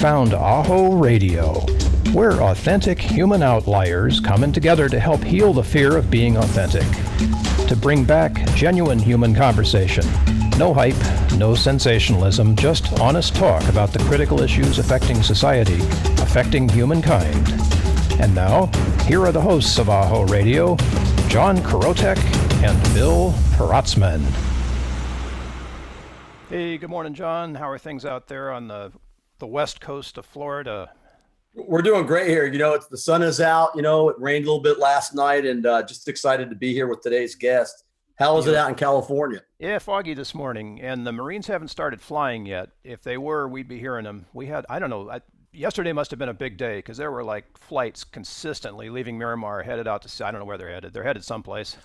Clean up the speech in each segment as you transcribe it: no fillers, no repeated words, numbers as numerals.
found AHO Radio. We're authentic human outliers coming together to help heal the fear of being authentic, to bring back genuine human conversation. No hype, no sensationalism, just honest talk about the critical issues affecting society, affecting humankind. And now, here are the hosts of AHO Radio, John Krotec and Bill Protzmann. Hey, good morning, John. How are things out there on the west coast of Florida? We're doing great here. The sun is out. It rained a little bit last night, and just excited to be here with today's guest. How is it out in California? Yeah, foggy this morning, and the Marines haven't started flying yet. If they were, we'd be hearing them. We had, I don't know, yesterday must have been a big day because there were like flights consistently leaving Miramar headed out to sea. I don't know where they're headed. They're headed someplace.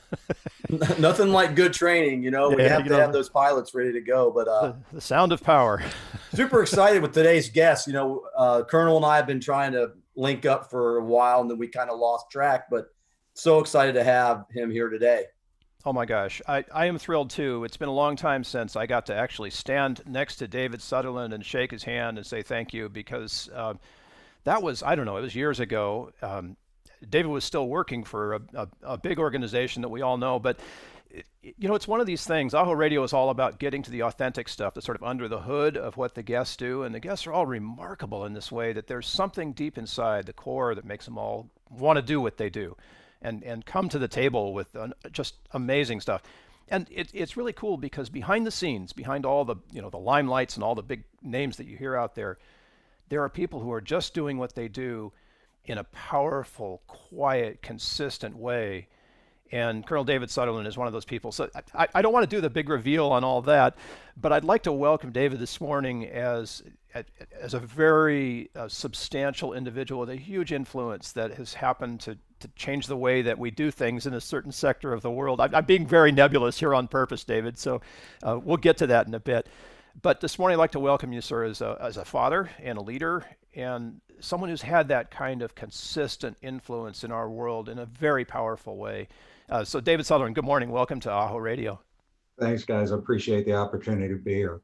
Nothing like good training, we have to have those pilots ready to go. But the sound of power. Super excited with today's guest. Colonel and I have been trying to link up for a while, and then we kind of lost track. But so excited to have him here today. Oh my gosh, I am thrilled too. It's been a long time since I got to actually stand next to David Sutherland and shake his hand and say thank you, because that was, I don't know, it was years ago. David was still working for a big organization that we all know, but it's one of these things. AHO Radio is all about getting to the authentic stuff, that's sort of under the hood of what the guests do, and the guests are all remarkable in this way, that there's something deep inside the core that makes them all want to do what they do. And come to the table with just amazing stuff. And it's really cool because behind the scenes, behind all the the limelights and all the big names that you hear out there, there are people who are just doing what they do in a powerful, quiet, consistent way. And Colonel David Sutherland is one of those people. So I don't want to do the big reveal on all that, but I'd like to welcome David this morning as a very substantial individual with a huge influence that has happened to change the way that we do things in a certain sector of the world. I'm being very nebulous here on purpose, David, so we'll get to that in a bit. But this morning I'd like to welcome you, sir, as a father and a leader and someone who's had that kind of consistent influence in our world in a very powerful way. So David Sutherland, good morning. Welcome to AHO Radio. Thanks, guys. I appreciate the opportunity to be here.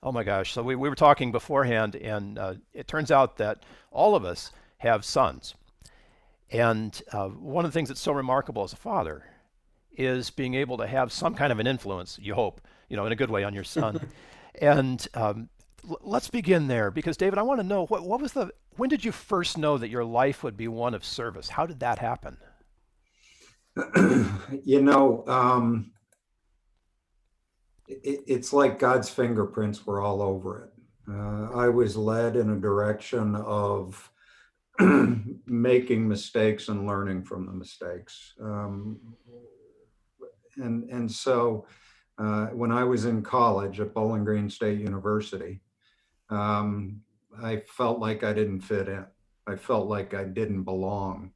Oh my gosh. So we were talking beforehand, and it turns out that all of us have sons. And one of the things that's so remarkable as a father is being able to have some kind of an influence, you hope, in a good way, on your son. And let's begin there, because David, I want to know, when did you first know that your life would be one of service? How did that happen? It's like God's fingerprints were all over it. I was led in a direction of making mistakes and learning from the mistakes. And so when I was in college at Bowling Green State University, I felt like I didn't fit in. I felt like I didn't belong.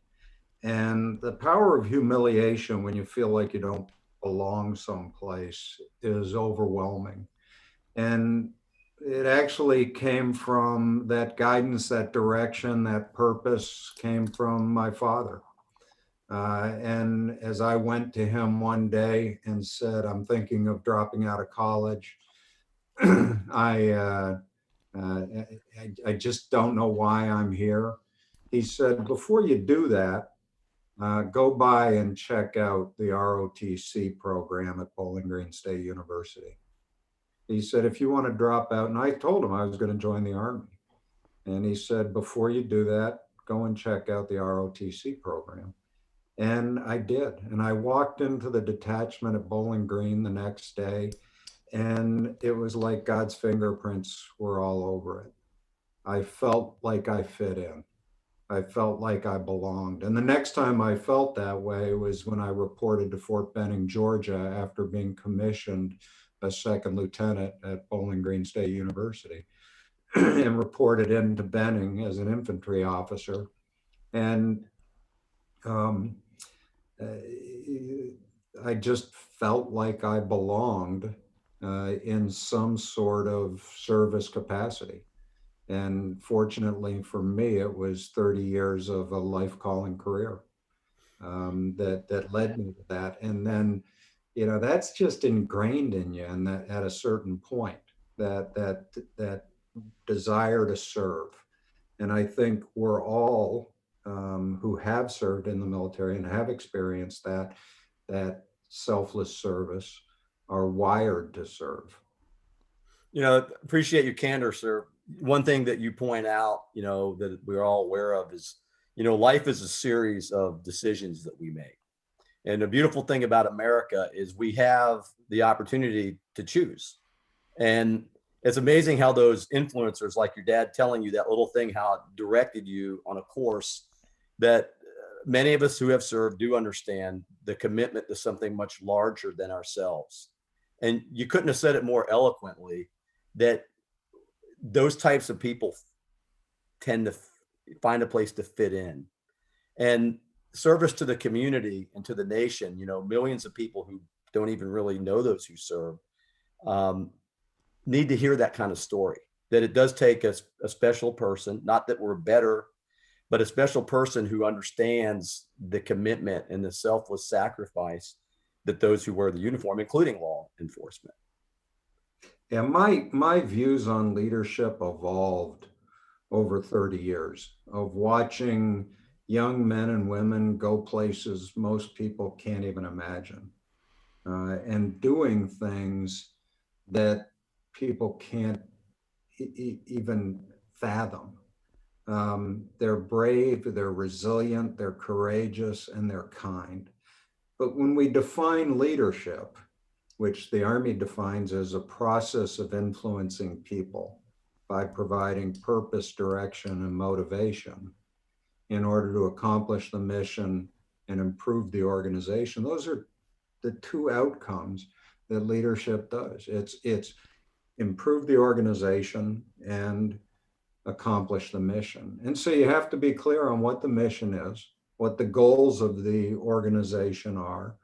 And the power of humiliation when you feel like you don't belong someplace is overwhelming. And it actually came from that guidance, that direction, that purpose came from my father. And as I went to him one day and said, I'm thinking of dropping out of college, I just don't know why I'm here. He said, before you do that, go by and check out the ROTC program at Bowling Green State University. He said, if you want to drop out, and I told him I was going to join the Army. And he said, before you do that, go and check out the ROTC program. And I did. And I walked into the detachment at Bowling Green the next day, and it was like God's fingerprints were all over it. I felt like I fit in. I felt like I belonged. And the next time I felt that way was when I reported to Fort Benning, Georgia, after being commissioned a second lieutenant at Bowling Green State University and reported into Benning as an infantry officer. And I just felt like I belonged in some sort of service capacity. And fortunately for me, it was 30 years of a life-calling career that led me to that. And then, that's just ingrained in you, and that at a certain point, that desire to serve. And I think we're all who have served in the military and have experienced that selfless service are wired to serve. Appreciate your candor, sir. One thing that you point out, that we're all aware of is, life is a series of decisions that we make. And the beautiful thing about America is we have the opportunity to choose. And it's amazing how those influencers, like your dad telling you that little thing, how it directed you on a course that many of us who have served do understand the commitment to something much larger than ourselves. And you couldn't have said it more eloquently, that those types of people tend to find a place to fit in. And service to the community and to the nation, millions of people who don't even really know those who serve, need to hear that kind of story, that it does take a special person, not that we're better, but a special person who understands the commitment and the selfless sacrifice that those who wear the uniform, including law enforcement. Yeah, my views on leadership evolved over 30 years of watching young men and women go places most people can't even imagine, and doing things that people can't even fathom. They're brave, they're resilient, they're courageous, and they're kind. But when we define leadership, which the Army defines as a process of influencing people by providing purpose, direction, and motivation in order to accomplish the mission and improve the organization, those are the two outcomes that leadership does. It's improve the organization and accomplish the mission. And so you have to be clear on what the mission is, what the goals of the organization are,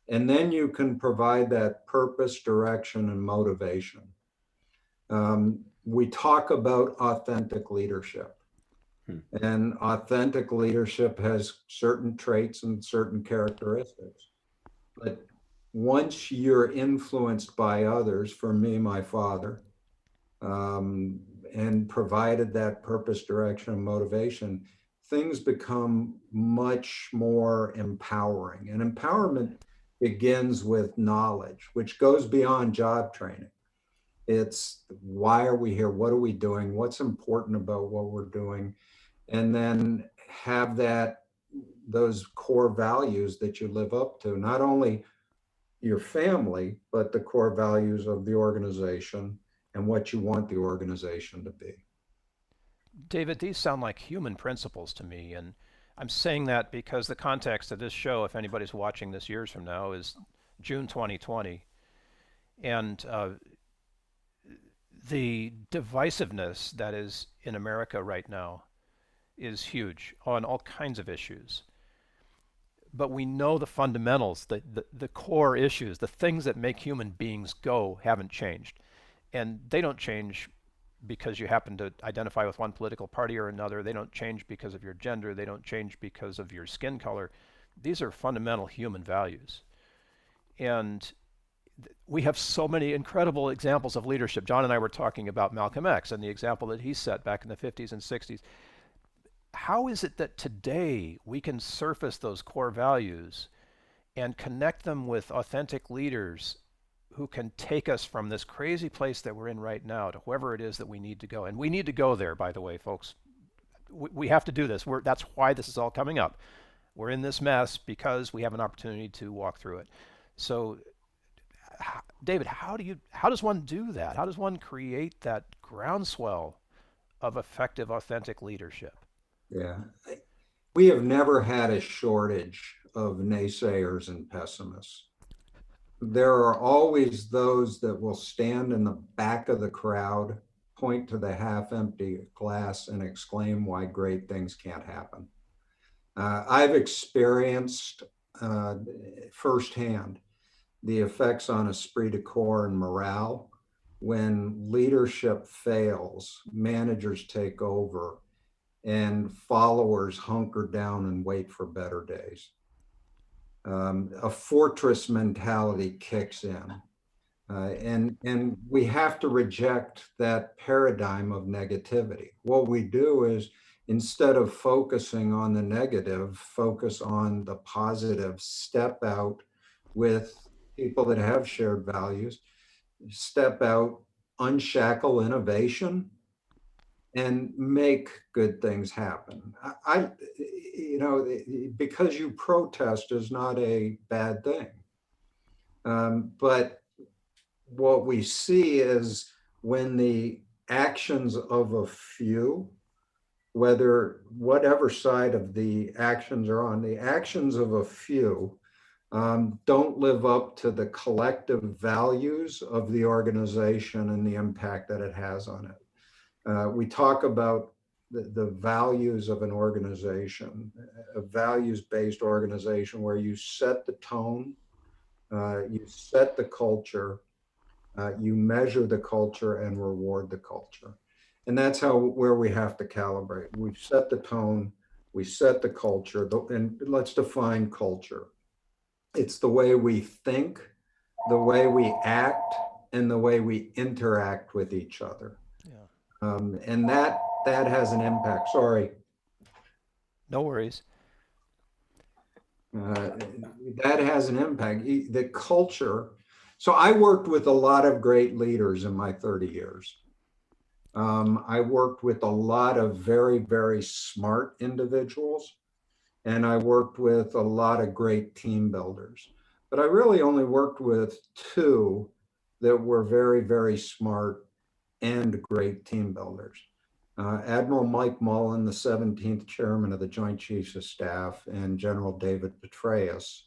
and then you can provide that purpose, direction, and motivation. We talk about authentic leadership. And authentic leadership has certain traits and certain characteristics. But once you're influenced by others, for me, my father, and provided that purpose, direction, and motivation, things become much more empowering. And empowerment begins with knowledge, which goes beyond job training. It's why are we here? What are we doing? What's important about what we're doing? And then have those core values that you live up to, not only your family, but the core values of the organization and what you want the organization to be. David, these sound like human principles to me, and I'm saying that because the context of this show, if anybody's watching this years from now, is June 2020. And the divisiveness that is in America right now is huge on all kinds of issues. But we know the fundamentals, the core issues, the things that make human beings go haven't changed. And they don't change because you happen to identify with one political party or another. They don't change because of your gender. They don't change because of your skin color. These are fundamental human values. And we have so many incredible examples of leadership. John and I were talking about Malcolm X and the example that he set back in the 50s and 60s. How is it that today we can surface those core values and connect them with authentic leaders who can take us from this crazy place that we're in right now to wherever it is that we need to go? And we need to go there, by the way, folks. We have to do this. That's why this is all coming up. We're in this mess because we have an opportunity to walk through it. So, David, how does one do that? How does one create that groundswell of effective, authentic leadership? Yeah, we have never had a shortage of naysayers and pessimists. There are always those that will stand in the back of the crowd, point to the half-empty glass, and exclaim why great things can't happen. I've experienced firsthand the effects on esprit de corps and morale when leadership fails, managers take over, and followers hunker down and wait for better days. A fortress mentality kicks in. And we have to reject that paradigm of negativity. What we do is instead of focusing on the negative, focus on the positive, step out with people that have shared values, step out, unshackle innovation, and make good things happen. Because you protest is not a bad thing. But what we see is when the actions of a few, whatever side of the actions are on, the actions of a few don't live up to the collective values of the organization and the impact that it has on it. We talk about the values of an organization, a values-based organization where you set the tone, you set the culture, you measure the culture and reward the culture. And that's where we have to calibrate. We set the tone, we set the culture, and let's define culture. It's the way we think, the way we act, and the way we interact with each other. And that has an impact. Sorry. No worries. That has an impact. The culture. So I worked with a lot of great leaders in my 30 years. I worked with a lot of very, very smart individuals, and I worked with a lot of great team builders. But I really only worked with two that were very, very smart and great team builders. Admiral Mike Mullen, the 17th chairman of the Joint Chiefs of Staff, and General David Petraeus,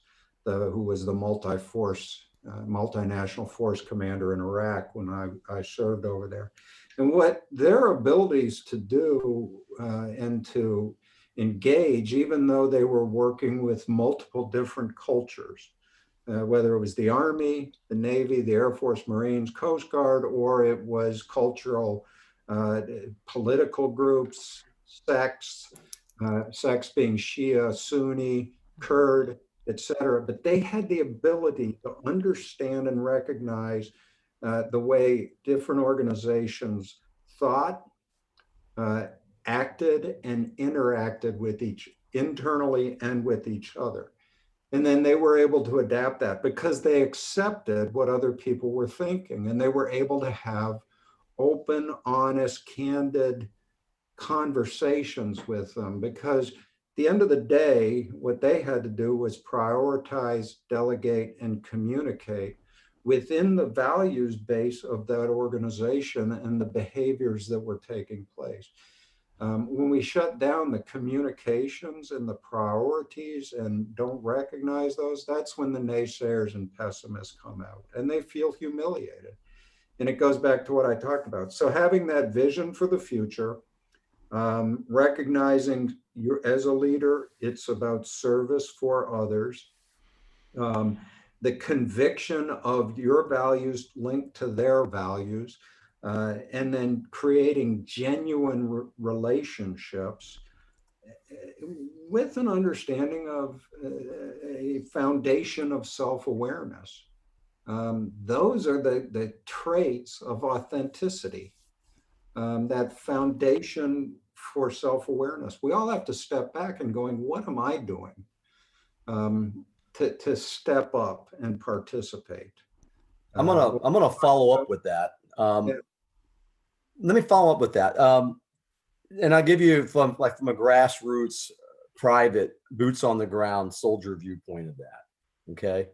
who was the multinational force commander in Iraq when I served over there. And what their abilities to do and to engage, even though they were working with multiple different cultures, whether it was the Army, the Navy, the Air Force, Marines, Coast Guard, or it was cultural, political groups, sects being Shia, Sunni, Kurd, etc. But they had the ability to understand and recognize the way different organizations thought, acted, and interacted with internally and with each other. And then they were able to adapt that because they accepted what other people were thinking, and they were able to have open, honest, candid conversations with them, because at the end of the day, what they had to do was prioritize, delegate, and communicate within the values base of that organization and the behaviors that were taking place. When we shut down the communications and the priorities and don't recognize those, that's when the naysayers and pessimists come out, and they feel humiliated. And it goes back to what I talked about. So having that vision for the future, recognizing as a leader, it's about service for others. The conviction of your values linked to their values, and then creating genuine relationships with an understanding of a foundation of self-awareness. Those are the traits of authenticity, that foundation for self-awareness. We all have to step back and going, what am I doing to step up and participate? I'm gonna follow up with that. Let me follow up with that. And I'll give you from a grassroots, private, boots on the ground soldier viewpoint of that. Okay.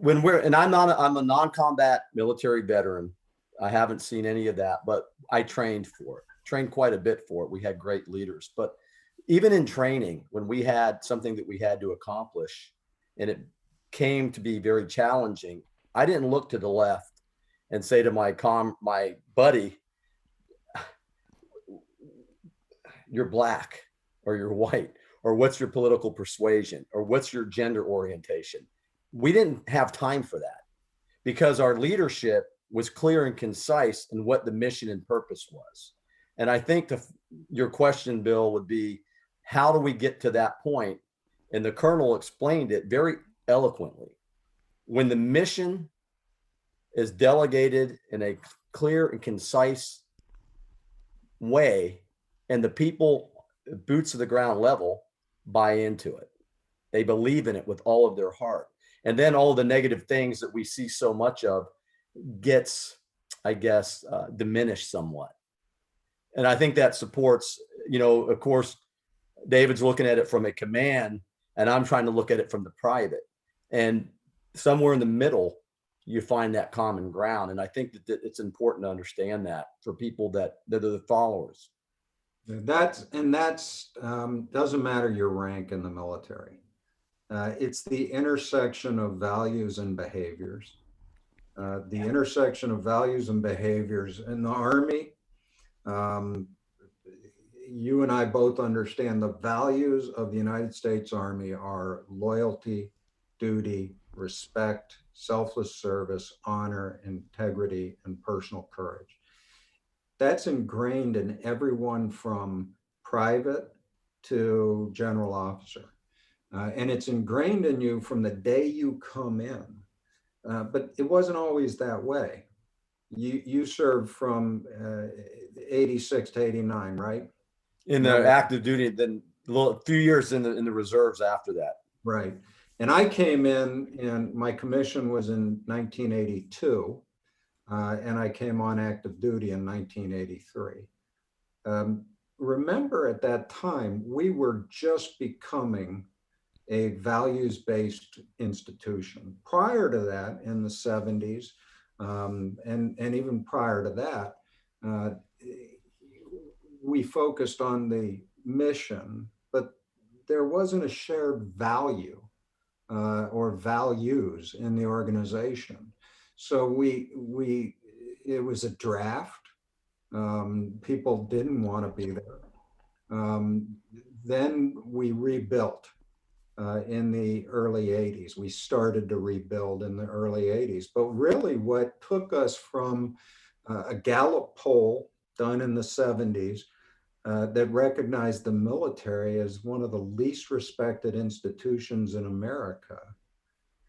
I'm a non-combat military veteran. I haven't seen any of that, but I trained quite a bit for it. We had great leaders, but even in training, when we had something that we had to accomplish and it came to be very challenging, I didn't look to the left and say to my buddy, you're black or you're white, or what's your political persuasion, or what's your gender orientation. We didn't have time for that because our leadership was clear and concise in what the mission and purpose was. And I think your question, Bill, would be, how do we get to that point? And the Colonel explained it very eloquently. When the mission is delegated in a clear and concise way, And the people, boots to the ground level, buy into it. They believe in it with all of their heart. And then all the negative things that we see so much of gets, I guess, diminished somewhat. And I think that supports, of course, David's looking at it from a command, and I'm trying to look at it from the private. And somewhere in the middle, you find that common ground. And I think that it's important to understand that for people that are the followers. That's doesn't matter your rank in the military. It's the intersection of values and behaviors. The intersection of values and behaviors in the Army. You and I both understand the values of the United States Army are loyalty, duty, respect, selfless service, honor, integrity, and personal courage. That's ingrained in everyone from private to general officer. And it's ingrained in you from the day you come in. But it wasn't always that way. You served from 86 to 89, right? In the active duty, then a few years in the reserves after that. Right. And I came in, and my commission was in 1982, and I came on active duty in 1983. Remember, at that time, we were just becoming a values-based institution. Prior to that, in the 70s, and even prior to that, we focused on the mission, but there wasn't a shared value or values in the organization. So it was a draft. People didn't want to be there. Then we rebuilt. In the early 80s. We started to rebuild in the early 80s. But really what took us from a Gallup poll done in the 70s that recognized the military as one of the least respected institutions in America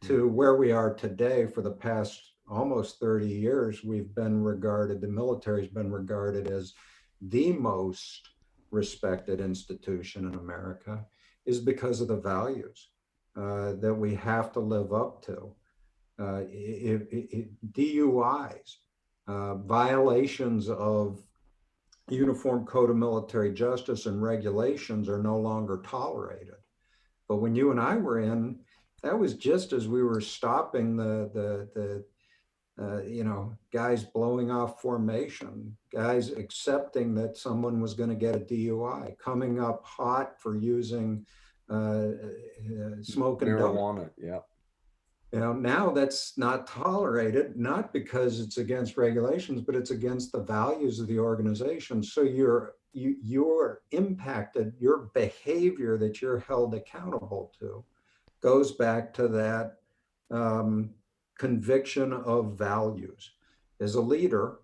to where we are today. For the past almost 30 years, the military's been regarded as the most respected institution in America, is because of the values that we have to live up to. DUIs, violations of Uniform Code of Military Justice and regulations are no longer tolerated. But when you and I were in, that was just as we were stopping the guys blowing off formation, guys accepting that someone was going to get a DUI, coming up hot for using smoking marijuana. Yeah. Now that's not tolerated, not because it's against regulations, but it's against the values of the organization. So you're impacted, your behavior that you're held accountable to goes back to that conviction of values. As a leader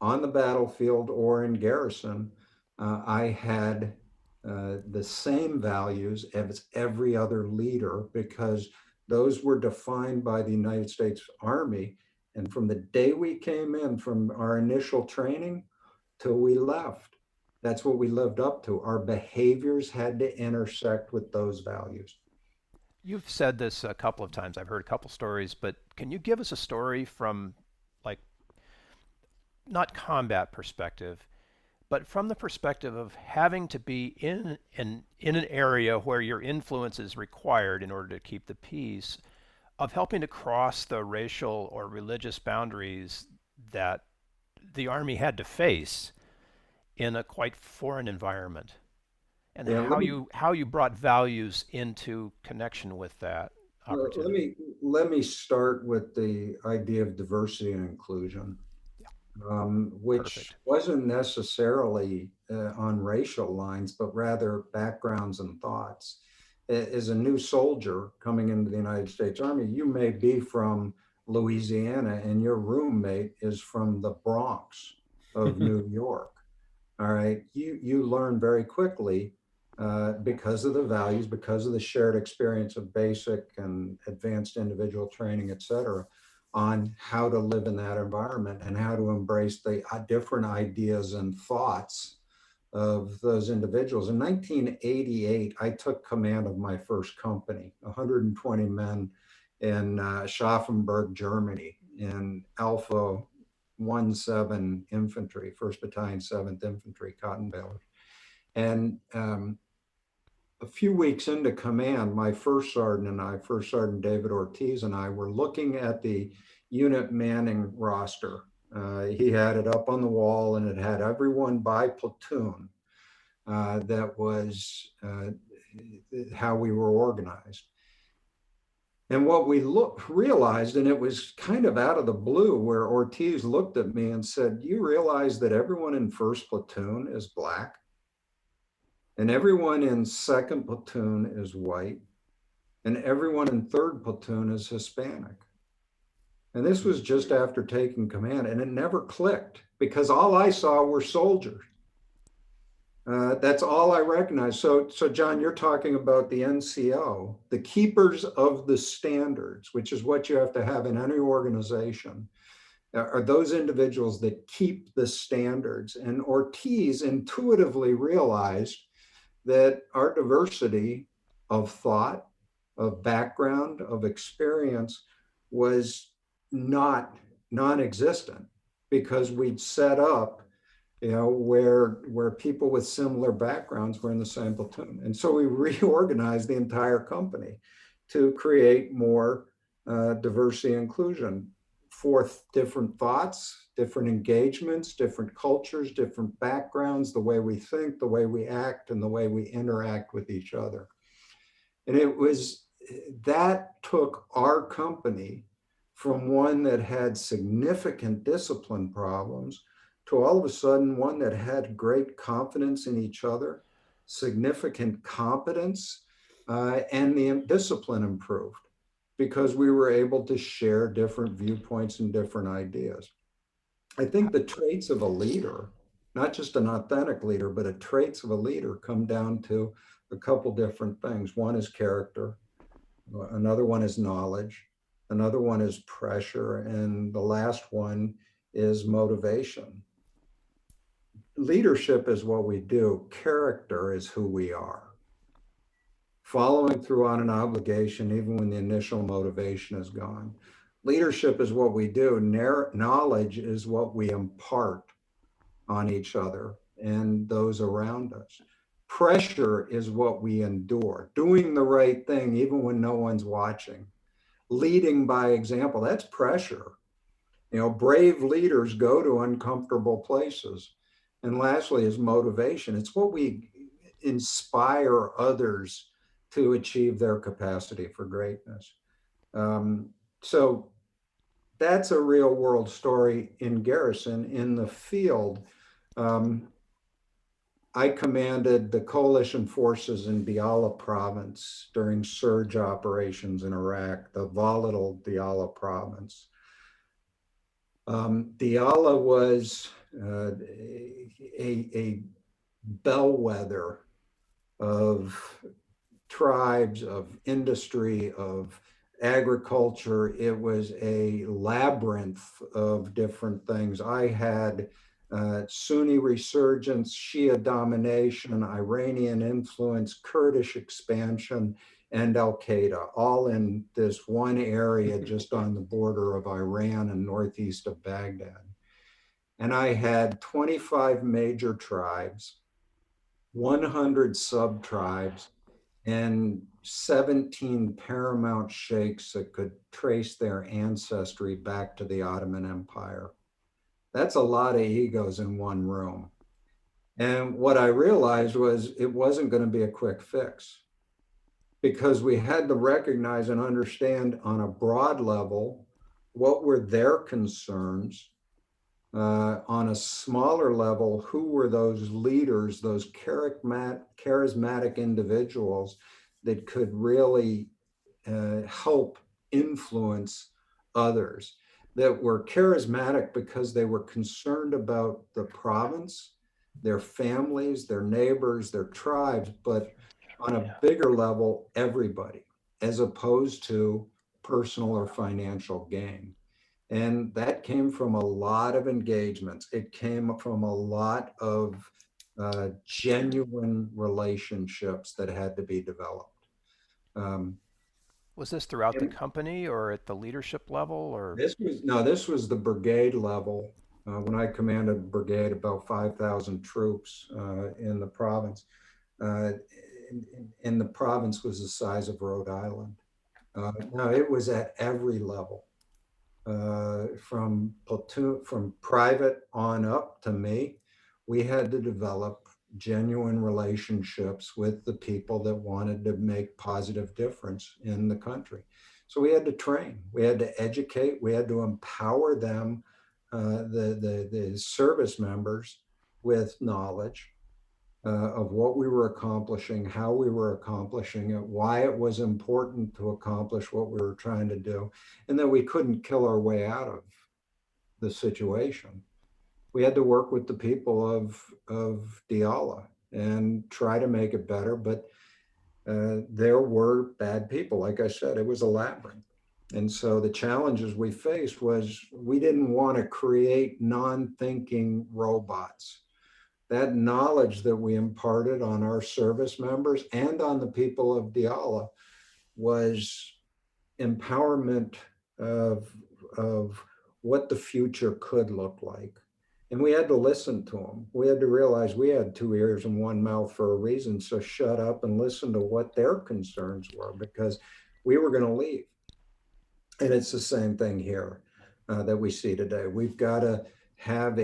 on the battlefield or in garrison, I had the same values as every other leader, because those were defined by the United States Army. And from the day we came in, from our initial training till we left, that's what we lived up to. Our behaviors had to intersect with those values. You've said this a couple of times. I've heard a couple stories, but can you give us a story from, like, not combat perspective, but from the perspective of having to be in an area where your influence is required in order to keep the peace, of helping to cross the racial or religious boundaries that the Army had to face in a quite foreign environment, and how you brought values into connection with that opportunity? Let me start with the idea of diversity and inclusion. Which Perfect. wasn't necessarily on racial lines, but rather backgrounds and thoughts. As a new soldier coming into the United States Army, you may be from Louisiana and your roommate is from the Bronx of New York. All right, you learn very quickly because of the values, because of the shared experience of basic and advanced individual training, et cetera, on how to live in that environment and how to embrace the different ideas and thoughts of those individuals. In 1988, I took command of my first company, 120 men in Schaffenburg, Germany, in Alpha 17 Infantry, 1st Battalion, 7th Infantry, Cotton Balers. And a few weeks into command, my first sergeant and I, First Sergeant David Ortiz and I, were looking at the unit manning roster. He had it up on the wall, and it had everyone by platoon. That was how we were organized. And what we realized, and it was kind of out of the blue, where Ortiz looked at me and said, "You realize that everyone in 1st platoon is black? And everyone in 2nd platoon is white, and everyone in 3rd platoon is Hispanic." And this was just after taking command, and it never clicked because all I saw were soldiers. That's all I recognized. So John, you're talking about the NCO, the keepers of the standards, which is what you have to have in any organization, are those individuals that keep the standards. And Ortiz intuitively realized that our diversity of thought, of background, of experience was not non-existent, because we'd set up, where people with similar backgrounds were in the same platoon. And so we reorganized the entire company to create more diversity and inclusion for different thoughts, different engagements, different cultures, different backgrounds, the way we think, the way we act, and the way we interact with each other. And it was that took our company from one that had significant discipline problems to all of a sudden one that had great confidence in each other, significant competence, and the discipline improved because we were able to share different viewpoints and different ideas. I think the traits of a leader, not just an authentic leader, but the traits of a leader come down to a couple different things. One is character, another one is knowledge, another one is pressure, and the last one is motivation. Leadership is what we do. Character is who we are. Following through on an obligation, even when the initial motivation is gone. Leadership is what we do. Knowledge is what we impart on each other and those around us. Pressure is what we endure. Doing the right thing, even when no one's watching. Leading by example, that's pressure. Brave leaders go to uncomfortable places. And lastly is motivation. It's what we inspire others to achieve their capacity for greatness. So that's a real world story in garrison. In the field, I commanded the coalition forces in Diyala province during surge operations in Iraq, the volatile Diyala province. Diyala was a bellwether of tribes, of industry, of agriculture. It was a labyrinth of different things. I had Sunni resurgence, Shia domination, Iranian influence, Kurdish expansion, and Al-Qaeda, all in this one area just on the border of Iran and northeast of Baghdad. And I had 25 major tribes, 100 sub-tribes, and 17 paramount sheikhs that could trace their ancestry back to the Ottoman Empire. That's a lot of egos in one room. And what I realized was it wasn't going to be a quick fix, because we had to recognize and understand on a broad level what were their concerns. On a smaller level, who were those leaders, those charismatic individuals that could really help influence others, that were charismatic because they were concerned about the province, their families, their neighbors, their tribes, but on a bigger level, everybody, as opposed to personal or financial gain. And that came from a lot of engagements. It came from a lot of genuine relationships that had to be developed. Was this throughout the And company or at the leadership level or? this was the brigade level. When I commanded a brigade, about 5,000 troops in the province. Uh, and the province was the size of Rhode Island. Now it was at every level, from platoon, from private on up to me. We had to develop genuine relationships with the people that wanted to make positive difference in the country. So we had to train, we had to educate, we had to empower them, the service members, with knowledge of what we were accomplishing, how we were accomplishing it, why it was important to accomplish what we were trying to do, and that we couldn't kill our way out of the situation. We had to work with the people of Diyala and try to make it better, but there were bad people. Like I said, it was a labyrinth. And so the challenges we faced was we didn't want to create non-thinking robots. That knowledge that we imparted on our service members and on the people of Diyala was empowerment of what the future could look like. And we had to listen to them. We had to realize we had two ears and one mouth for a reason. So shut up and listen to what their concerns were, because we were going to leave. And it's the same thing here that we see today. We've got to have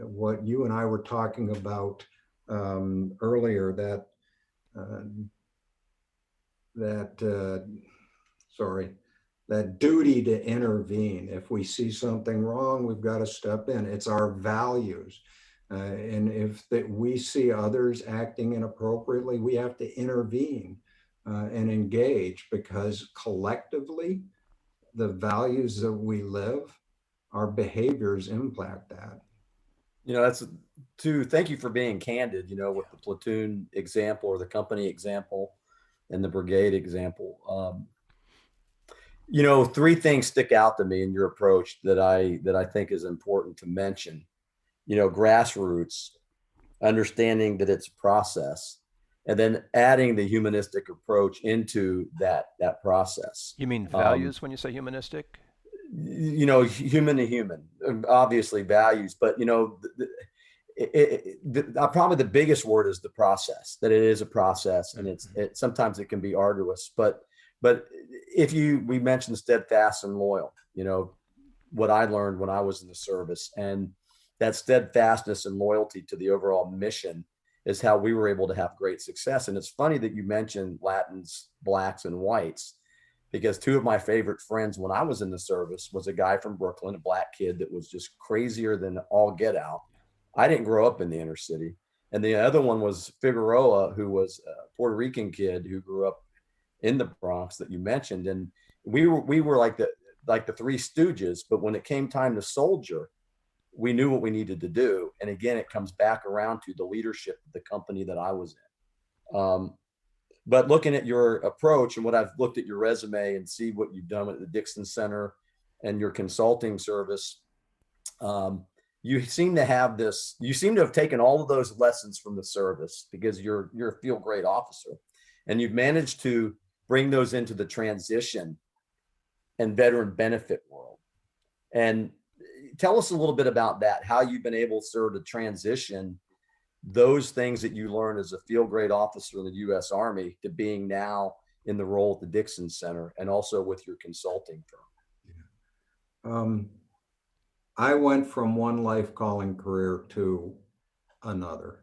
what you and I were talking about earlier, that duty to intervene. If we see something wrong, we've got to step in. It's our values. And if we see others acting inappropriately, we have to intervene and engage, because collectively, the values that we live, our behaviors impact that. Thank you for being candid, with the platoon example or the company example and the brigade example. Three things stick out to me in your approach that I think is important to mention. Grassroots, understanding that it's a process, and then adding the humanistic approach into that process. You mean values when you say humanistic? Human to human, obviously values, but probably the biggest word is the process, that it is a process, and sometimes it can be arduous, but we mentioned steadfast and loyal, what I learned when I was in the service, and that steadfastness and loyalty to the overall mission is how we were able to have great success. And it's funny that you mentioned Latins, blacks, and whites, because two of my favorite friends when I was in the service was a guy from Brooklyn, a black kid that was just crazier than all get out. I didn't grow up in the inner city. And the other one was Figueroa, who was a Puerto Rican kid who grew up in the Bronx that you mentioned. And we were like the Three Stooges, but when it came time to soldier, we knew what we needed to do. And again, it comes back around to the leadership of the company that I was in. But looking at your approach and what I've looked at your resume and see what you've done at the Dixon Center and your consulting service, you seem to have taken all of those lessons from the service, because you're a feel great officer, and you've managed to bring those into the transition and veteran benefit world. And tell us a little bit about that, how you've been able, sir, to transition those things that you learned as a field grade officer in the U.S. Army to being now in the role at the Dixon Center and also with your consulting firm. I went from one life calling career to another.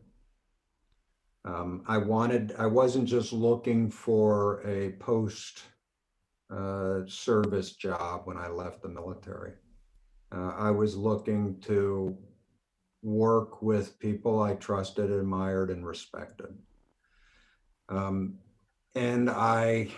I wasn't just looking for a post service job when I left the military. I was looking to work with people I trusted, admired, and respected. And I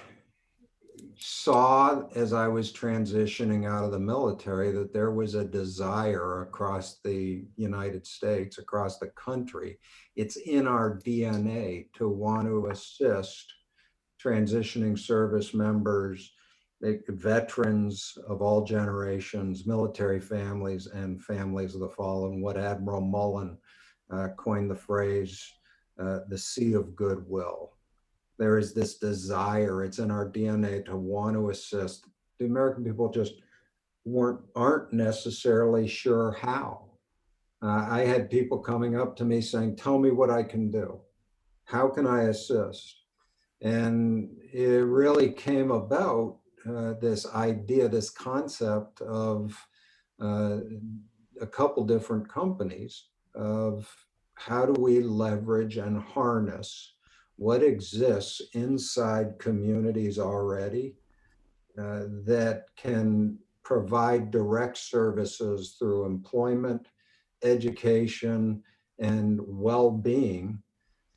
saw, as I was transitioning out of the military, that there was a desire across the United States, across the country. It's in our DNA to want to assist transitioning service members veterans of all generations, military families, and families of the fallen. What Admiral Mullen coined the phrase, the sea of goodwill. There is this desire, it's in our DNA to want to assist. The American people just aren't necessarily sure how. I had people coming up to me saying, tell me what I can do. How can I assist? And it really came about this idea, this concept of a couple different companies of how do we leverage and harness what exists inside communities already that can provide direct services through employment, education, and well-being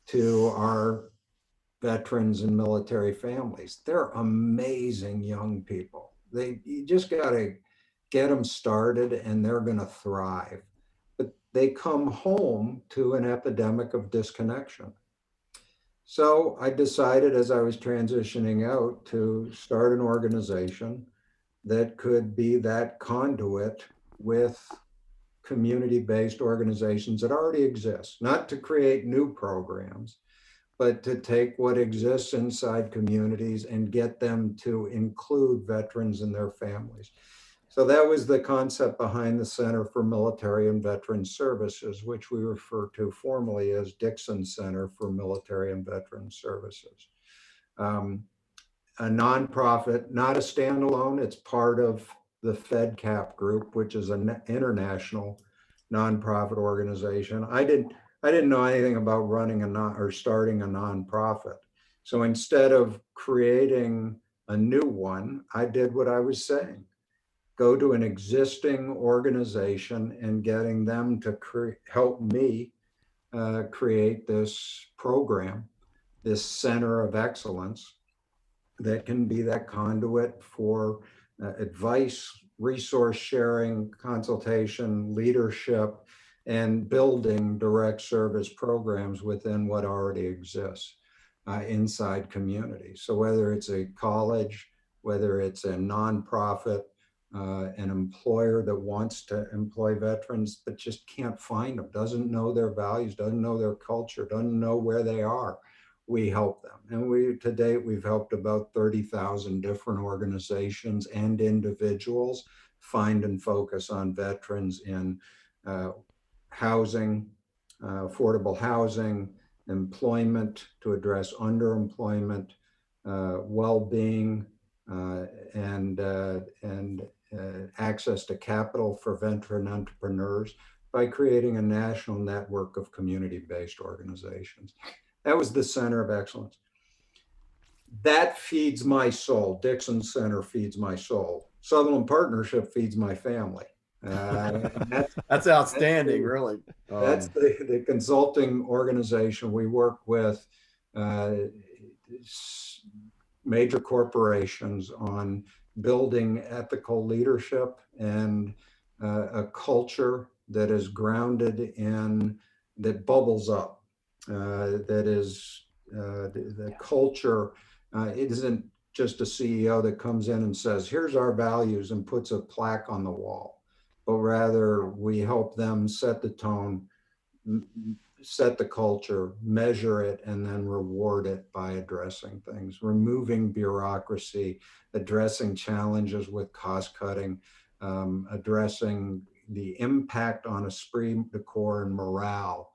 to our veterans and military families. They're amazing young people. You just got to get them started and they're going to thrive. But they come home to an epidemic of disconnection. So I decided as I was transitioning out to start an organization that could be that conduit with community-based organizations that already exist, not to create new programs, but to take what exists inside communities and get them to include veterans and their families. So that was the concept behind the Center for Military and Veteran Services, which we refer to formally as Dixon Center for Military and Veteran Services. A nonprofit, not a standalone, it's part of the FedCap group, which is an international nonprofit organization. I didn't know anything about running or starting a nonprofit. So instead of creating a new one, I did what I was saying. Go to an existing organization and getting them to help me create this program, this center of excellence that can be that conduit for advice, resource sharing, consultation, leadership, and building direct service programs within what already exists inside communities. So whether it's a college, whether it's a nonprofit, an employer that wants to employ veterans but just can't find them, doesn't know their values, doesn't know their culture, doesn't know where they are, we help them. And to date, we've helped about 30,000 different organizations and individuals find and focus on veterans in housing, affordable housing, employment to address underemployment, well-being, and access to capital for veteran entrepreneurs by creating a national network of community-based organizations. That was the Center of Excellence. That feeds my soul. Dixon Center feeds my soul. Sutherland Partnership feeds my family. That's outstanding, really. That's the consulting organization. We work with major corporations on building ethical leadership and a culture that is grounded in, that bubbles up, that is the culture. It isn't just a CEO that comes in and says, here's our values and puts a plaque on the wall, but rather we help them set the tone, set the culture, measure it, and then reward it by addressing things, removing bureaucracy, addressing challenges with cost cutting, addressing the impact on esprit de corps and morale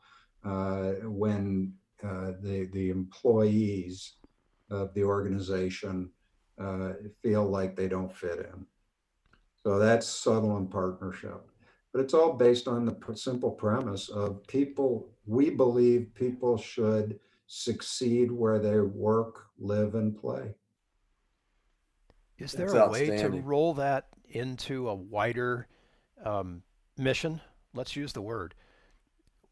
when the employees of the organization feel like they don't fit in. So that's Sutherland Partnership. But it's all based on the simple premise of people. We believe people should succeed where they work, live, and play. Is there a way to roll that into a wider mission? Let's use the word.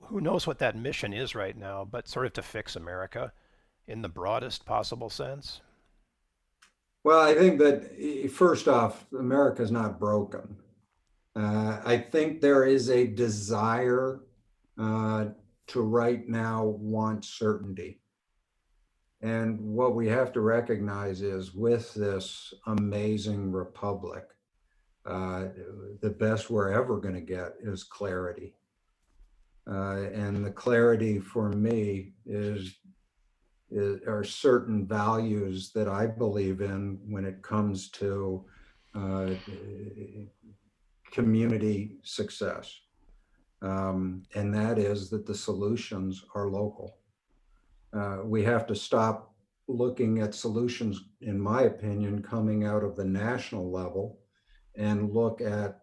Who knows what that mission is right now, but sort of to fix America in the broadest possible sense? Well, I think that first off, America is not broken. I think there is a desire to right now want certainty. And what we have to recognize is with this amazing republic, the best we're ever going to get is clarity. And the clarity for me are certain values that I believe in when it comes to community success. And that is that the solutions are local. We have to stop looking at solutions, in my opinion, coming out of the national level and look at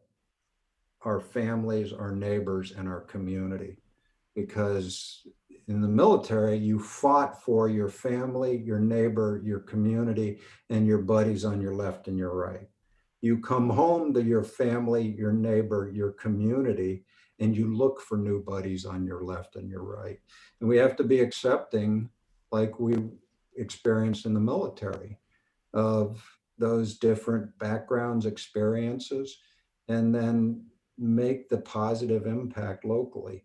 our families, our neighbors, and our community. Because in the military, you fought for your family, your neighbor, your community, and your buddies on your left and your right. You come home to your family, your neighbor, your community, and you look for new buddies on your left and your right. And we have to be accepting, like we experienced in the military, of those different backgrounds, experiences, and then make the positive impact locally.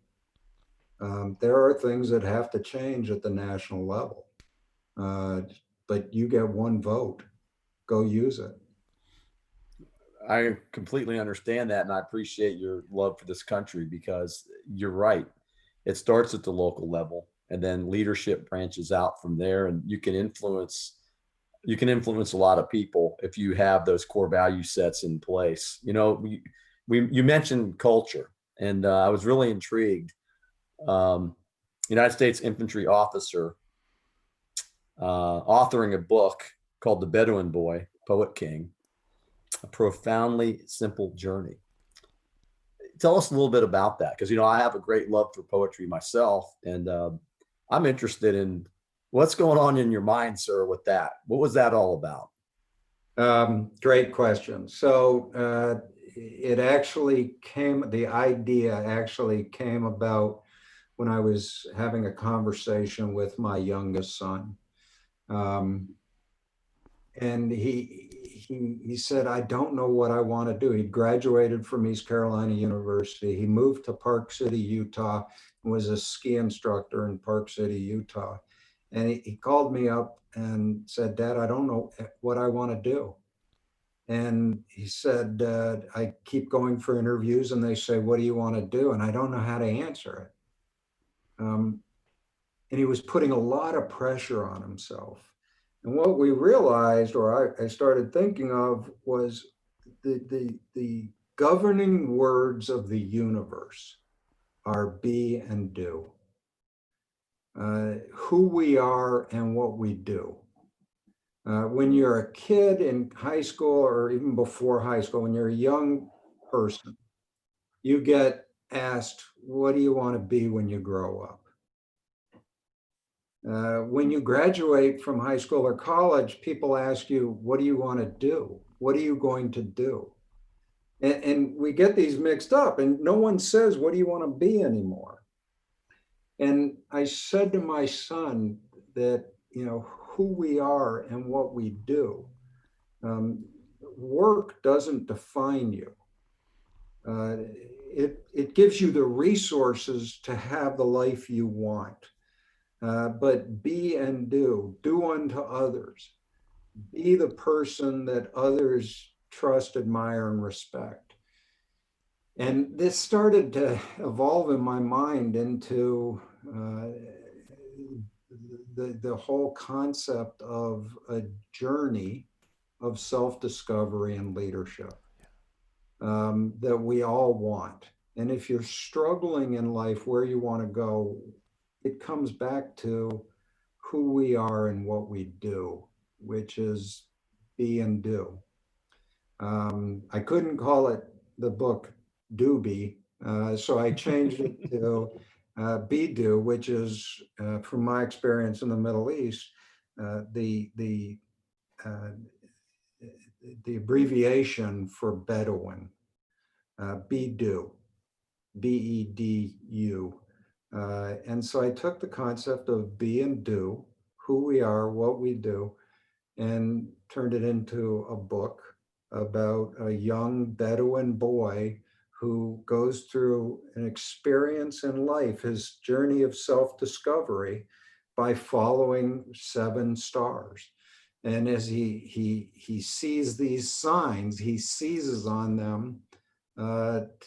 There are things that have to change at the national level, but you get one vote, go use it. I completely understand that, and I appreciate your love for this country, because you're right. It starts at the local level, and then leadership branches out from there, and you can influence a lot of people if you have those core value sets in place. You know, you mentioned culture, and I was really intrigued. United States infantry officer authoring a book called The Bedouin Boy, Poet King, A Profoundly Simple Journey. Tell us a little bit about that, because, you know, I have a great love for poetry myself, and I'm interested in what's going on in your mind, sir, with that. What was that all about? Great question. So the idea actually came about when I was having a conversation with my youngest son. And he said, I don't know what I want to do. He graduated from East Carolina University. He moved to Park City, Utah, and was a ski instructor in Park City, Utah. And he called me up and said, Dad, I don't know what I want to do. And he said, I keep going for interviews and they say, what do you want to do? And I don't know how to answer it. And he was putting a lot of pressure on himself. And what we realized, or I started thinking of, was the governing words of the universe are be and do. Who we are and what we do. When you're a kid in high school, or even before high school, when you're a young person, you get asked, what do you want to be when you grow up? When you graduate from high school or college, people ask you, what do you want to do? What are you going to do? And we get these mixed up, and no one says, what do you want to be anymore? And I said to my son that, you know, who we are and what we do, work doesn't define you. It gives you the resources to have the life you want. But be and do unto others. Be the person that others trust, admire, and respect. And this started to evolve in my mind into the whole concept of a journey of self-discovery and leadership that we all want. And if you're struggling in life where you want to go, it comes back to who we are and what we do, which is be and do. I couldn't call it the book Doobie, so I changed it to Be Do, which is, from my experience in the Middle East, the abbreviation for Bedouin. Be Do, BEDU. And so I took the concept of be and do, who we are, what we do, and turned it into a book about a young Bedouin boy who goes through an experience in life, his journey of self-discovery, by following 7 stars. And as he sees these signs, he seizes on them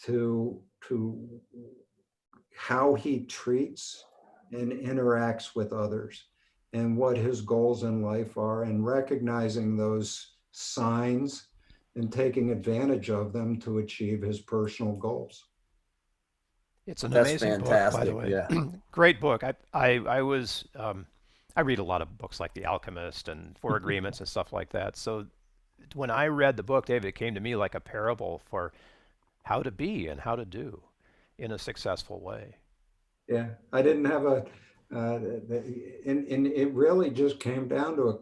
to how he treats and interacts with others, and what his goals in life are, and recognizing those signs and taking advantage of them to achieve his personal goals. It's an That's amazing book, by the fantastic. way. Yeah. Great book. I read a lot of books like The Alchemist and Four Agreements and stuff like that. So when I read the book, David, it came to me like a parable for how to be and how to do in a successful way. Yeah, I didn't have and it really just came down to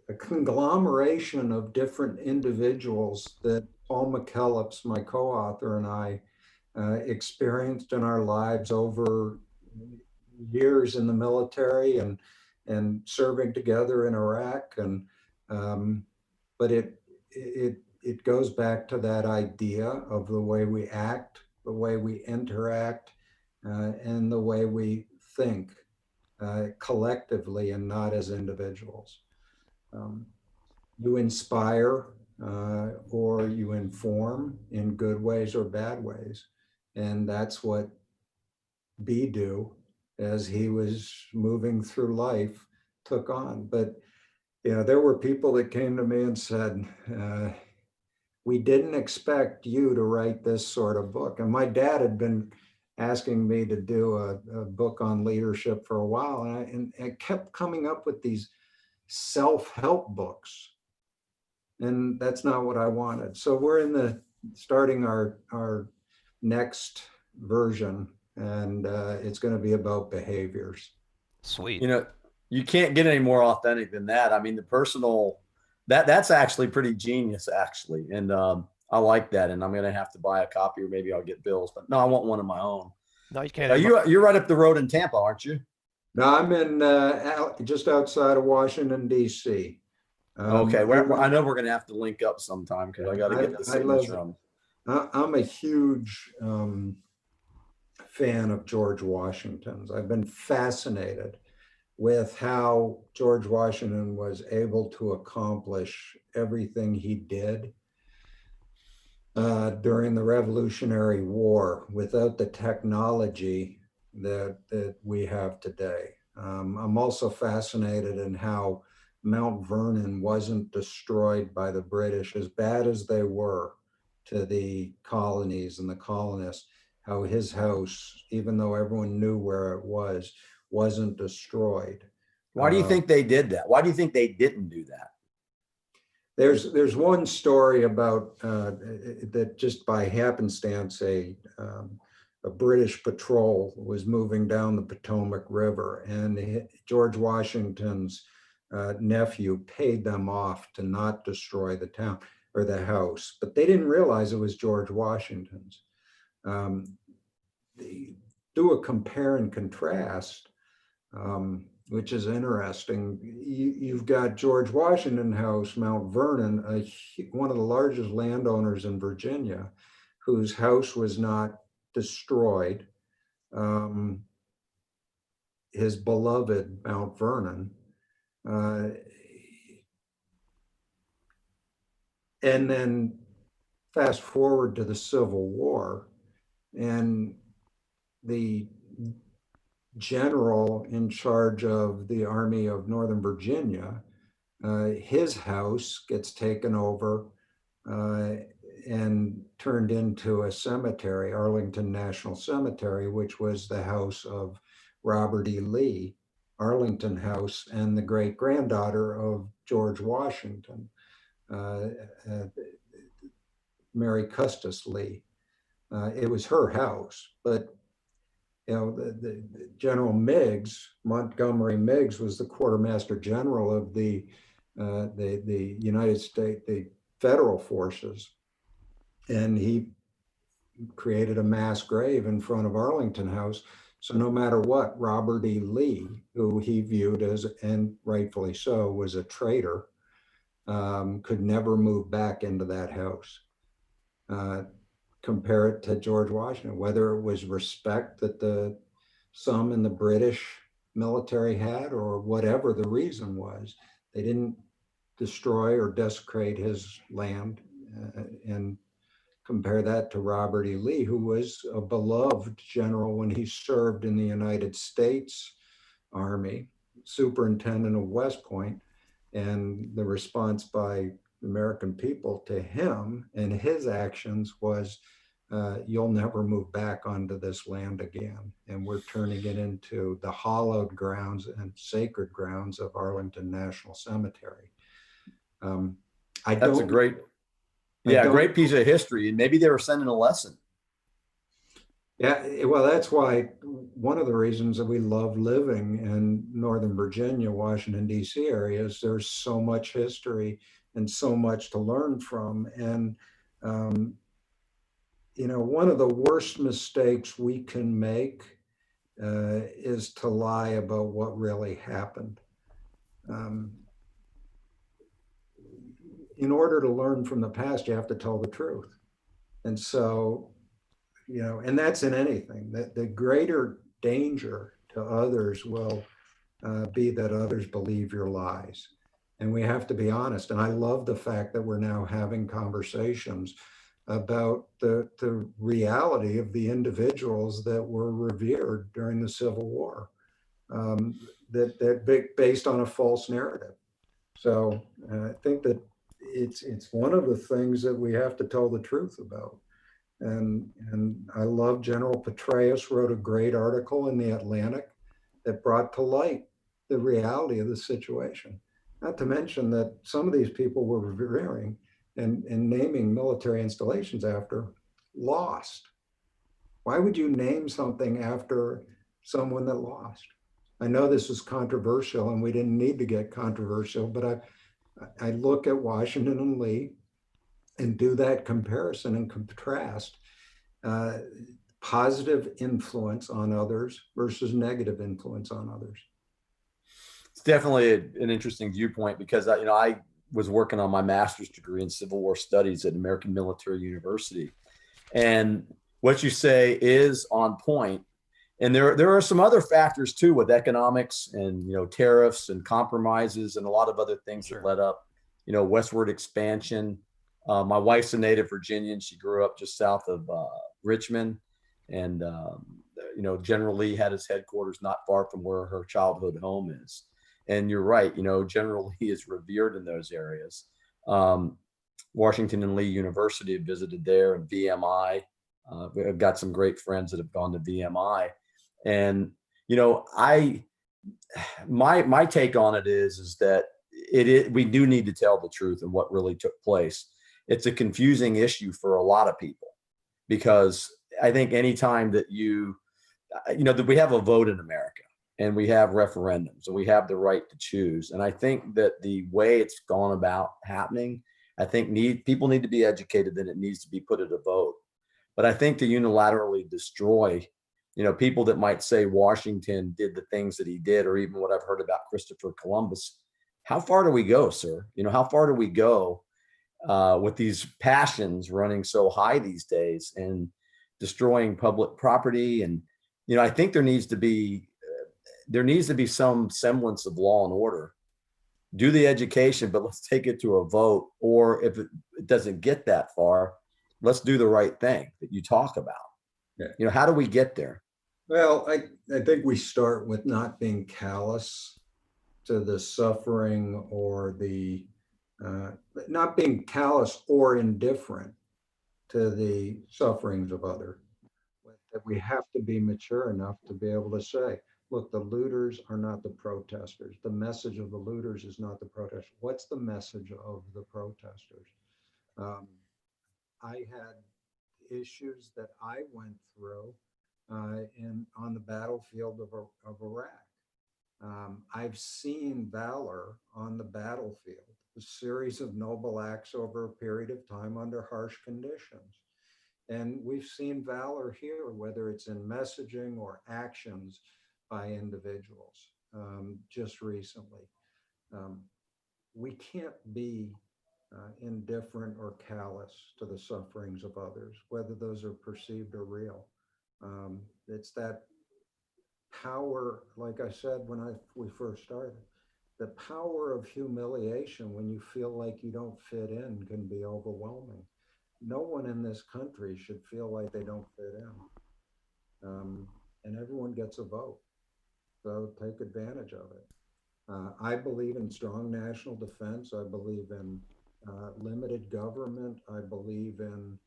a conglomeration of different individuals that Paul McKellips, my co-author, and I experienced in our lives over years in the military and serving together in Iraq. And but it goes back to that idea of the way we act, the way we interact, and the way we think collectively and not as individuals. You inspire or you inform in good ways or bad ways. And that's what B do as he was moving through life took on. But there were people that came to me and said, we didn't expect you to write this sort of book. And my dad had been asking me to do a book on leadership for a while. And I kept coming up with these self-help books. And that's not what I wanted. So we're starting our next version, and it's going to be about behaviors. Sweet. You can't get any more authentic than that. I mean, the personal, that's actually pretty genius, actually. And I like that. And I'm going to have to buy a copy, or maybe I'll get Bill's, but no, I want one of my own. No, you can't. You're right up the road in Tampa, aren't you? No, I'm in just outside of Washington, D.C. Okay. I know we're going to have to link up sometime, because I got to get the signature on. I'm a huge fan of George Washington's. I've been fascinated with how George Washington was able to accomplish everything he did during the Revolutionary War without the technology that we have today. I'm also fascinated in how Mount Vernon wasn't destroyed by the British, as bad as they were to the colonies and the colonists, how his house, even though everyone knew where it was, wasn't destroyed. Why do you think they did that? Why do you think they didn't do that? There's one story about that just by happenstance, a British patrol was moving down the Potomac River, and George Washington's nephew paid them off to not destroy the town or the house, but they didn't realize it was George Washington's. Do a compare and contrast, which is interesting. You've got George Washington House, Mount Vernon, one of the largest landowners in Virginia, whose house was not destroyed. His beloved Mount Vernon. And then fast forward to the Civil War, and the general in charge of the Army of Northern Virginia, his house gets taken over and turned into a cemetery, Arlington National Cemetery, which was the house of Robert E. Lee, Arlington House, and the great granddaughter of George Washington, Mary Custis Lee. It was her house, but the General Meigs, Montgomery Meigs, was the quartermaster general of the United States, the federal forces, and he created a mass grave in front of Arlington House. So no matter what, Robert E. Lee, who he viewed as, and rightfully so, was a traitor, could never move back into that house. Compare it to George Washington, whether it was respect that some in the British military had or whatever the reason was. They didn't destroy or desecrate his land. And compare that to Robert E. Lee, who was a beloved general when he served in the United States Army, superintendent of West Point, and the response by the American people to him and his actions was, you'll never move back onto this land again. And we're turning it into the hallowed grounds and sacred grounds of Arlington National Cemetery. That's a great, great piece of history. And maybe they were sending a lesson. Yeah, well, that's why one of the reasons that we love living in Northern Virginia, Washington, D.C. areas, there's so much history and so much to learn from. And, one of the worst mistakes we can make is to lie about what really happened. In order to learn from the past, you have to tell the truth. And so, and that's in anything, that the greater danger to others will be that others believe your lies. And we have to be honest. And I love the fact that we're now having conversations about the reality of the individuals that were revered during the Civil War, that based on a false narrative. So I think that it's one of the things that we have to tell the truth about. And I love General Petraeus wrote a great article in the Atlantic that brought to light the reality of the situation. Not to mention that some of these people were revering and naming military installations after lost. Why would you name something after someone that lost? I know this is controversial and we didn't need to get controversial, but I look at Washington and Lee and do that comparison and contrast positive influence on others versus negative influence on others. It's definitely an interesting viewpoint because I was working on my master's degree in Civil War Studies at American Military University, and what you say is on point. And there are some other factors too with economics and tariffs and compromises and a lot of other things that led up westward expansion. My wife's a native Virginian. She grew up just south of Richmond, and General Lee had his headquarters not far from where her childhood home is. And you're right, General Lee is revered in those areas. Washington and Lee University, visited there, and VMI. I've got some great friends that have gone to VMI, and my take on it is that we do need to tell the truth and what really took place. It's a confusing issue for a lot of people because I think anytime that that we have a vote in America and we have referendums and we have the right to choose. And I think that the way it's gone about happening, I think people need to be educated that it needs to be put at a vote. But I think to unilaterally destroy, people that might say Washington did the things that he did, or even what I've heard about Christopher Columbus, how far do we go, sir? How far do we go with these passions running so high these days and destroying public property? And, I think there needs to be some semblance of law and order. Do the education, but let's take it to a vote. Or if it doesn't get that far, let's do the right thing that you talk about. Yeah. How do we get there? Well, I think we start with not being callous to the suffering or not being callous or indifferent to the sufferings of others. That we have to be mature enough to be able to say, look, the looters are not the protesters. The message of the looters is not the protesters. What's the message of the protesters? I had issues that I went through on the battlefield of Iraq. I've seen valor on the battlefield, a series of noble acts over a period of time under harsh conditions. And we've seen valor here, whether it's in messaging or actions by individuals just recently. We can't be indifferent or callous to the sufferings of others, whether those are perceived or real. It's that power, like I said when we first started, the power of humiliation when you feel like you don't fit in can be overwhelming. No one in this country should feel like they don't fit in. And everyone gets a vote. So take advantage of it. I believe in strong national defense. I believe in limited government. I believe in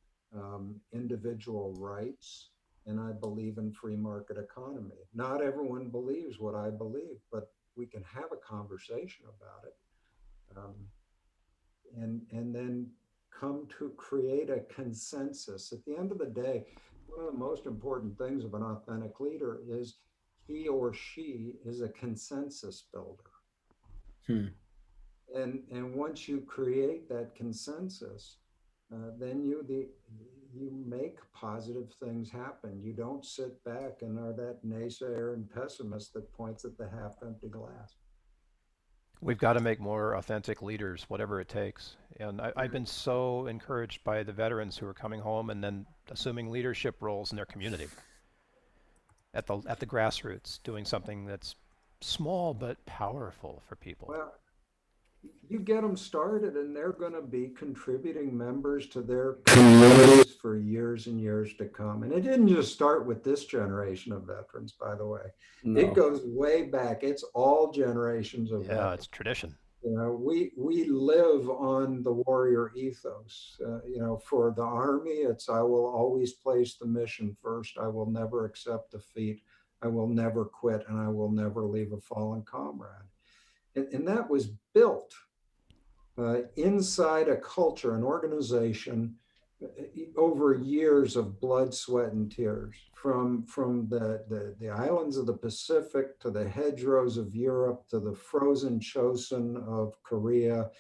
individual rights. And I believe in free market economy. Not everyone believes what I believe, but we can have a conversation about it. And then come to create a consensus. At the end of the day, one of the most important things of an authentic leader is he or she is a consensus builder. Hmm. And once you create that consensus, then you make positive things happen. You don't sit back and are that naysayer and pessimist that points at the half empty glass. We've got to make more authentic leaders, whatever it takes. And I've been so encouraged by the veterans who are coming home and then assuming leadership roles in their community at the grassroots, doing something that's small but powerful for people. Well, you get them started and they're going to be contributing members to their communities for years and years to come. And it didn't just start with this generation of veterans, by the way. No. It goes way back. It's all generations of Yeah, veterans. it's tradition. You know, we live on the warrior ethos. You know, for the Army, it's I will always place the mission first. I will never accept defeat. I will never quit, and I will never leave a fallen comrade. And that was built inside a culture, an organization, over years of blood, sweat, and tears, from the islands of the Pacific to the hedgerows of Europe to the frozen chosin of Korea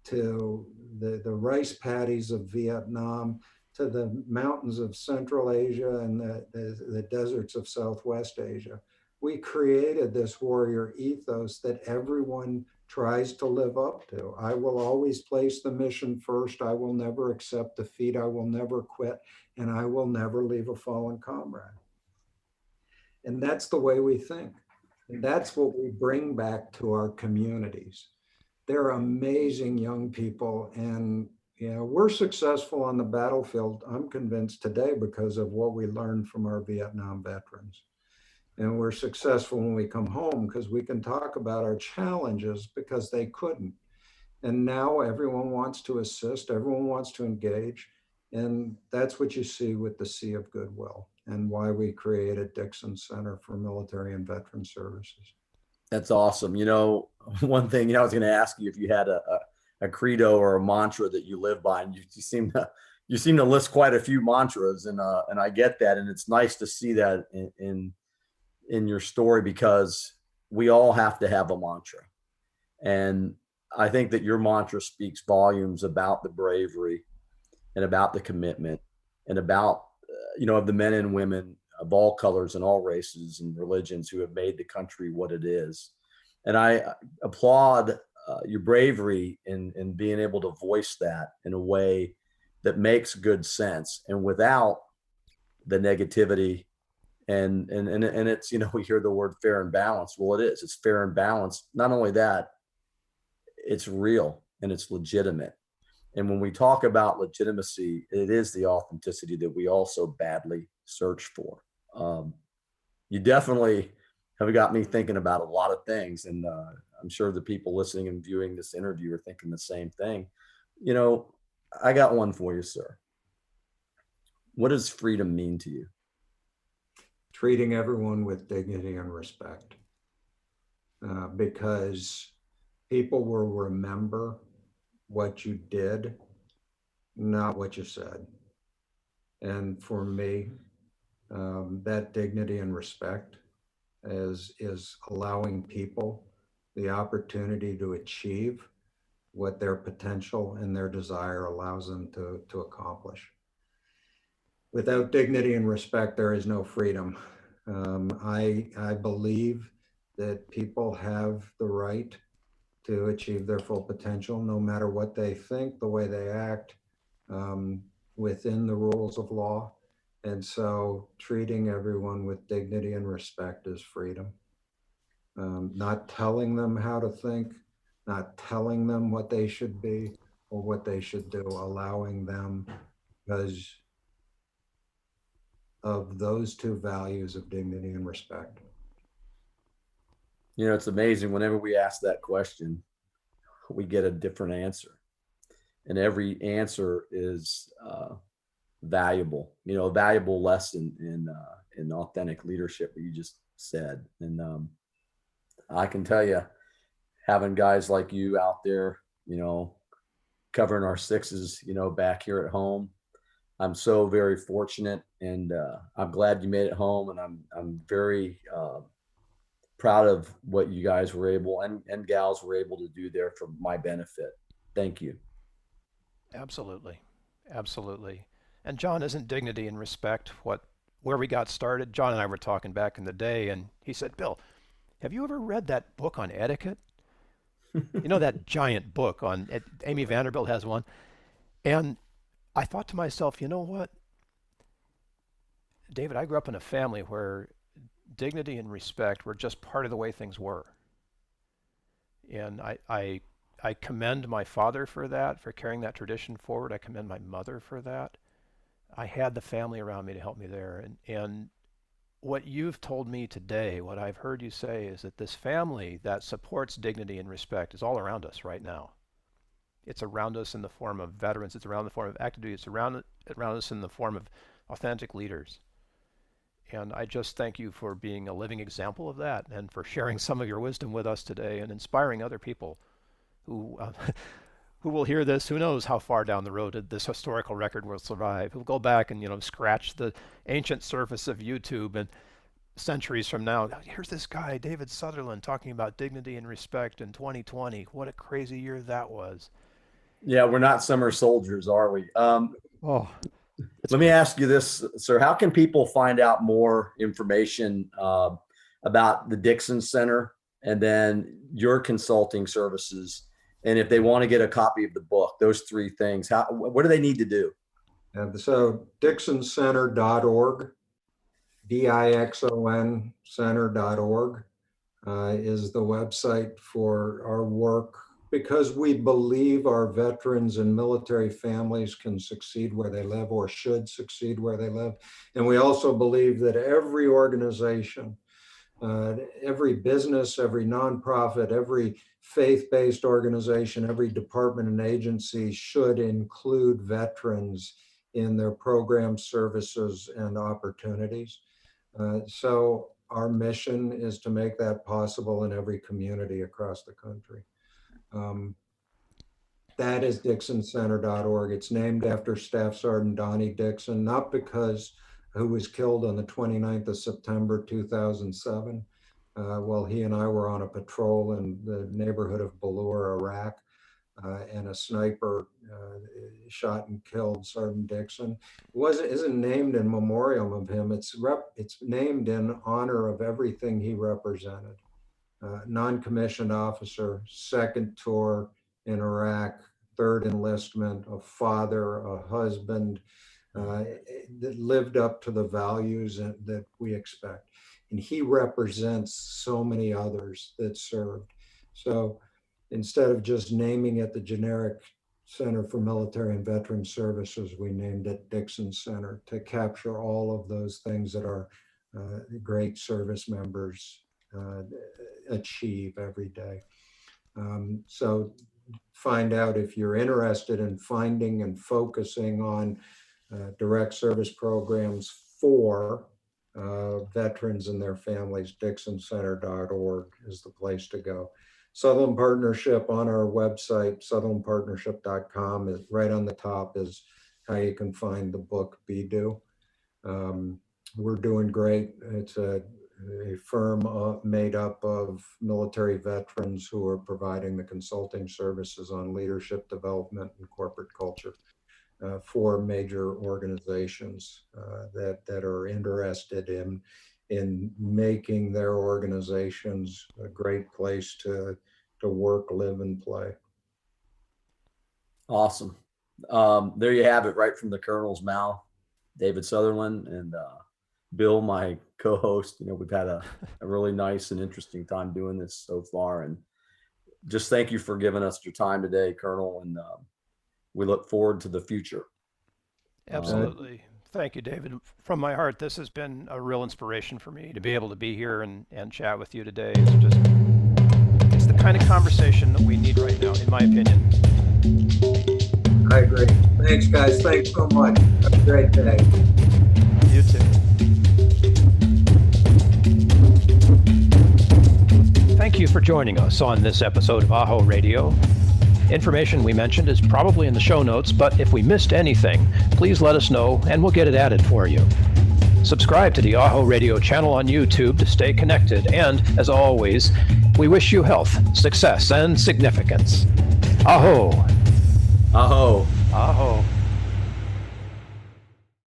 to the rice paddies of Vietnam to the mountains of Central Asia and the deserts of Southwest Asia. We created this warrior ethos that everyone tries to live up to. I will always place the mission first. I will never accept defeat. I will never quit. And I will never leave a fallen comrade. And that's the way we think. And that's what we bring back to our communities. They're amazing young people. And you know, we're successful on the battlefield, I'm convinced today, because of what we learned from our Vietnam veterans. And we're successful when we come home because we can talk about our challenges because they couldn't. And now everyone wants to assist, everyone wants to engage. And that's what you see with the Sea of Goodwill and why we created Dixon Center for Military and Veteran Services. That's awesome. You know, one thing, you know, I was going to ask you if you had a credo or a mantra that you live by, and you seem to list quite a few mantras, and I get that, and it's nice to see that in your story, because we all have to have a mantra. And I think that your mantra speaks volumes about the bravery and about the commitment and about, you know, of the men and women of all colors and all races and religions who have made the country what it is. And I applaud your bravery in being able to voice that in a way that makes good sense and without the negativity. And it's, you know, we hear the word fair and balanced. Well, it is. It's fair and balanced. Not only that, it's real and it's legitimate. And when we talk about legitimacy, it is the authenticity that we also badly search for. You definitely have got me thinking about a lot of things. And I'm sure the people listening and viewing this interview are thinking the same thing. You know, I got one for you, sir. What does freedom mean to you? Treating everyone with dignity and respect, because people will remember what you did, not what you said. And for me, that dignity and respect is allowing people the opportunity to achieve what their potential and their desire allows them to accomplish. Without dignity and respect, there is no freedom. I believe that people have the right to achieve their full potential, no matter what they think, the way they act, within the rules of law. And so treating everyone with dignity and respect is freedom. Not telling them how to think, not telling them what they should be or what they should do, allowing them, because of those two values of dignity and respect. You know, it's amazing. Whenever we ask that question, we get a different answer. And every answer is valuable, you know, a valuable lesson in authentic leadership, what you just said. And I can tell you, having guys like you out there, you know, covering our sixes, you know, back here at home, I'm so very fortunate, and I'm glad you made it home. And I'm very proud of what you guys were able and gals were able to do there for my benefit. Thank you. Absolutely. Absolutely. And John, isn't dignity and respect where we got started? John and I were talking back in the day, and he said, Bill, have you ever read that book on etiquette? You know, that giant book on Amy Vanderbilt has one. And I thought to myself, you know what, David, I grew up in a family where dignity and respect were just part of the way things were. And I commend my father for that, for carrying that tradition forward. I commend my mother for that. I had the family around me to help me there. And what you've told me today, what I've heard you say, is that this family that supports dignity and respect is all around us right now. It's around us in the form of veterans. It's around the form of active duty. It's around us in the form of authentic leaders. And I just thank you for being a living example of that and for sharing some of your wisdom with us today and inspiring other people who who will hear this. Who knows how far down the road this historical record will survive? Who'll go back and, you know, scratch the ancient surface of YouTube, and centuries from now, here's this guy, David Sutherland, talking about dignity and respect in 2020. What a crazy year that was. Yeah, we're not summer soldiers, are we? Oh, Let me ask you this, sir. How can people find out more information about the Dixon Center and then your consulting services? And if they want to get a copy of the book, those three things, what do they need to do? And so dixoncenter.org, DIXON center.org is the website for our work, because we believe our veterans and military families can succeed where they live, or should succeed where they live. And we also believe that every organization, every business, every nonprofit, every faith-based organization, every department and agency should include veterans in their programs, services, and opportunities. So our mission is to make that possible in every community across the country. That is dixoncenter.org. It's named after Staff Sergeant Donnie Dixon, not because who was killed on the 29th of September 2007, while he and I were on a patrol in the neighborhood of Balur, Iraq, and a sniper shot and killed Sergeant Dixon. Isn't named in memoriam of him. It's named in honor of everything he represented. Non-commissioned officer, second tour in Iraq, third enlistment, a father, a husband, that lived up to the values that we expect. And he represents so many others that served. So instead of just naming it the generic Center for Military and Veteran Services, we named it Dixon Center to capture all of those things that our great service members achieve every day. So find out if you're interested in finding and focusing on direct service programs for veterans and their families. Dixoncenter.org is the place to go. Sutherland Partnership on our website, sutherlandpartnership.com, is right on the top is how you can find the book Be Do. We're doing great. It's a firm made up of military veterans who are providing the consulting services on leadership development and corporate culture for major organizations that are interested in making their organizations a great place to work, live, and play. Awesome. There you have it, right from the Colonel's mouth. David Sutherland, and Bill, my co-host. We've had a really nice and interesting time doing this so far. And just thank you for giving us your time today, Colonel. And we look forward to the future. Absolutely. Thank you, David. From my heart, this has been a real inspiration for me to be able to be here and chat with you today. It's the kind of conversation that we need right now, in my opinion. I agree. Thanks, guys. Thanks so much. Have a great day. You too. Thank you for joining us on this episode of AHO Radio. Information we mentioned is probably in the show notes, but if we missed anything, please let us know and we'll get it added for you. Subscribe to the AHO Radio channel on YouTube to stay connected, and as always, we wish you health, success, and significance. AHO! AHO! AHO!